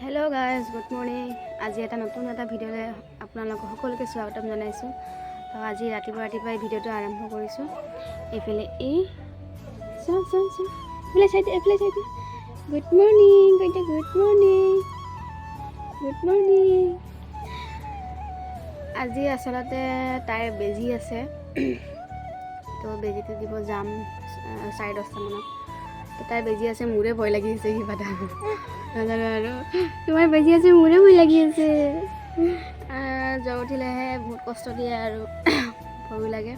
Hello' guys, good morning. আজি এটা নতুন ভিডিঅ'লৈ আপোনালোকক সকলোকে স্বাগতম জনাইছোঁ। তো আজি ৰাতিপুৱাই ভিডিঅ'টো আৰম্ভ কৰিছোঁ। এইফালে এইফালে চাই গুড মৰ্ণিং কৈতে, গুড মৰ্ণিং, গুড মৰ্ণিং। আজি আচলতে তাইৰ বেজি আছে, তো বেজিটো দিব যাম 10:30 মানত। তো তাইৰ বেজি আছে, মোৰে ভয় লাগি আছে কিবা এটা নাজানো আৰু। তোমাৰ বেজি আছে, মোৰে ভয় লাগি আছে। জ্বৰ উঠিলেহে বহুত কষ্ট দিয়ে আৰু ভয়ো লাগে।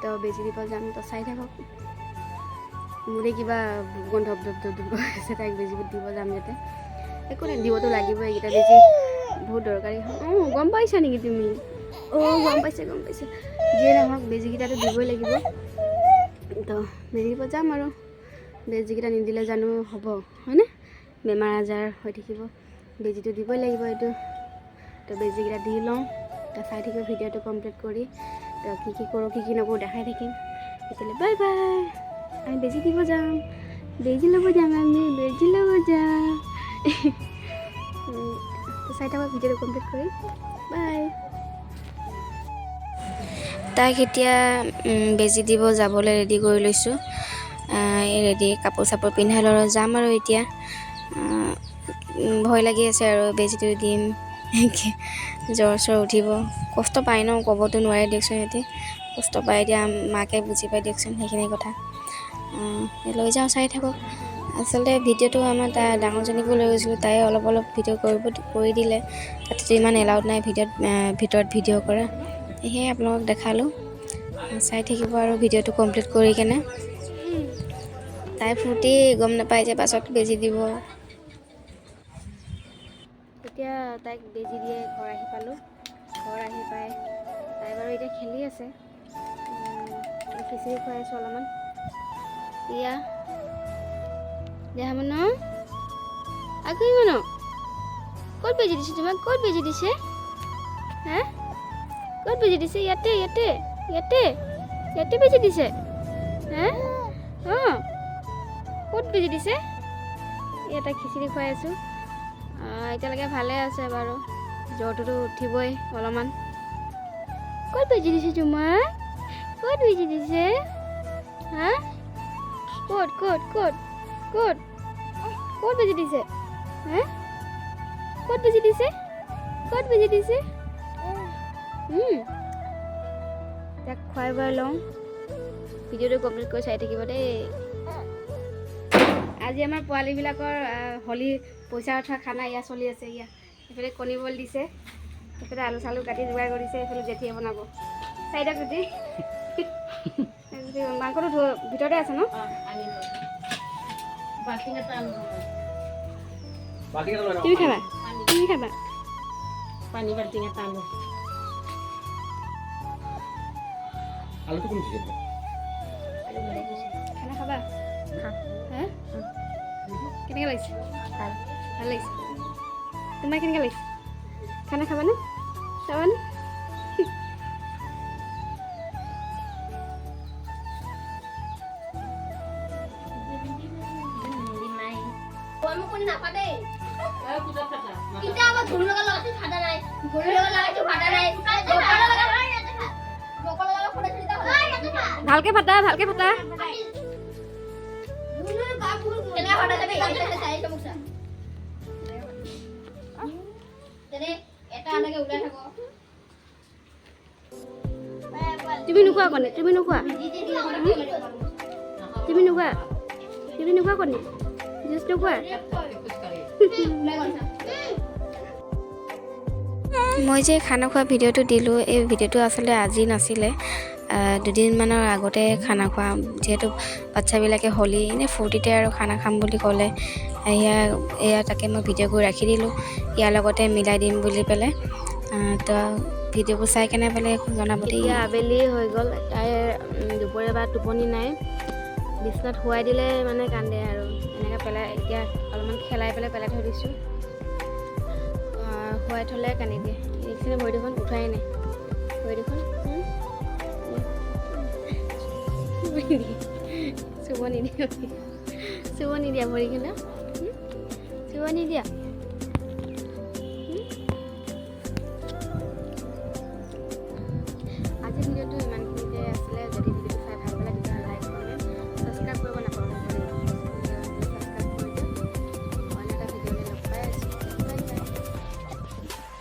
তো বেজি দিব যাম, তো চাই থাকক। মোৰে কিবা গন্ধ ধপ আছে, তাইক বেজি দিব যাম যাতে। একো নাই, দিবতো লাগিবই, এইকেইটা বেজি বহুত দৰকাৰী হয়। গম পাইছা নেকি তুমি? গম পাইছে। যিয়ে নহওক বেজিকেইটাতো দিবই লাগিব। তো বেজি দিব যাম আৰু। বেজিকেইটা নিদিলে জানো হ'ব, হয়নে? বেমাৰ আজাৰ হৈ থাকিব, বেজিটো দিবই লাগিব এইটো। তো বেজিকেইটা দি লওঁ, তো চাই থাকিব ভিডিঅ'টো কমপ্লিট কৰি। তো কি কৰোঁ কি নকৰোঁ দেখাই থাকিম। তেতিয়াহ'লে বাই বাই। আমি বেজি দিব যাম, বেজি ল'ব যাম। তো চাই থাকক ভিডিঅ'টো কমপ্লিট কৰি। বাই। তাইক এতিয়া বেজি দিব যাবলৈ ৰেডি কৰি লৈছোঁ। ৰেডি কাপোৰ চাপোৰ পিন্ধাই লৈ যাম আৰু এতিয়া। ভয় লাগি আছে আৰু বেজিটো দিম, জ্বৰ উঠিব, কষ্ট পায় ন, ক'বতো নোৱাৰে দিয়কচোন। সিহঁতি কষ্ট পায়, এতিয়া মাকে বুজি পায় দিয়কচোন সেইখিনি কথা। লৈ যাওঁ, চাই থাকক। আচলতে ভিডিঅ'টো আমাৰ তাই ডাঙৰজনীকো লৈ গৈছিলোঁ, তাই অলপ ভিডিঅ' কৰি দিলে। তাতেতো ইমান এলাউড নাই ভিতৰত ভিডিঅ' কৰা, সেয়ে আপোনালোকক দেখালোঁ। চাই থাকিব আৰু ভিডিঅ'টো কমপ্লিট কৰি কেনে। তাই ফূৰ্তি গম নাপায় যে পাছত বেজি দিব। এতিয়া তাইক বেজি দিয়ে ঘৰ আহি পালোঁ। ঘৰ আহি পাই তাই বাৰু এতিয়া খেলি আছে। খিচিৰি খুৱাই আছোঁ অলপমান। ইয়া দেহা মানো আকৌ মানো, ক'ত বেজি দিছে তোমাক? ক'ত বেজি দিছে? হা, ক'ত বেজি দিছে? ইয়াতে বেজি দিছে। হা, ক'ত বেজি দিছে? ইয়াতে খিচিৰি খুৱাই আছোঁ। এতিয়ালৈকে ভালে আছে বাৰু, জ্বৰটোতো উঠিবই অলপমান। ক'ত বেজি দিছে তোমাক? ক'ত বেজি দিছে? হা, ক'ত বেজি দিছে? হা, ক'ত বেজি দিছে? তাক খুৱাই বোৱাই লওঁ, ভিডিঅ'টো কমপ্লিট কৰি চাই থাকিব দেই। আজি আমাৰ পোৱালীবিলাকৰ হোলী পইচা উঠোৱা খানা ইয়া চলি আছে। এইফালে কণী বইল দিছে, এইফালে আলু চালু কাটি যোগাৰ কৰিছে, এইফালে জেঠিয়ে বনাব 4টা কুটি। মাংসটো ভিতৰতে আছে ন? তুমি খাবা? পানী বাল্টিং এটা আনো। আলুটো কোন দিছে? খানা খাবা? হা, কেনেকৈ লাগিছে? ভাল লাগিছে। তোমাৰ কেনেকৈ লাগিছে? খানা খাবানে? ভালকে ফাটা। তুমি নোখোৱা কণী? তুমি নোখোৱা কণী? জুচ নোখোৱা? মই যে খানা খোৱা ভিডিঅ'টো দিলোঁ, এই ভিডিঅ'টো আচলতে আজি নাছিলে, 2 দিনমানৰ আগতে খানা খোৱা। যিহেতু বাচ্ছাবিলাকে হোলী এনেই ফূৰ্তিতে আৰু খানা খাম বুলি ক'লে, এয়া তাকে মই ভিডিঅ' কৰি ৰাখি দিলোঁ, ইয়াৰ লগতে মিলাই দিম বুলি পেলাই। তো ভিডিঅ'বোৰ চাই কেনে পেলাই জনাব দেই। এতিয়া আবেলি হৈ গ'ল, তাইৰ দুপৰীয়া বা টোপনি নাই। বিচনাত শুৱাই দিলে মানে কান্দে আৰু এনেকৈ এতিয়া অলপমান পেলাই থৈ দিছোঁ। শুৱাই থ'লে কান্দি দিয়ে। এইখিনি ভৰি দুখন উঠাই নাই, ভৰি দুখন চুব নিদিয়া ভৰিখিনি, চুব নিদিয়া।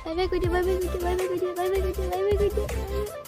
বাই বাই কৈ দিয়া বাই বাই কৈ দিয়া বাই বাই কৈ দিয়া বাই বাই কৈ দিয়া বাই বাই কৈ দিয়া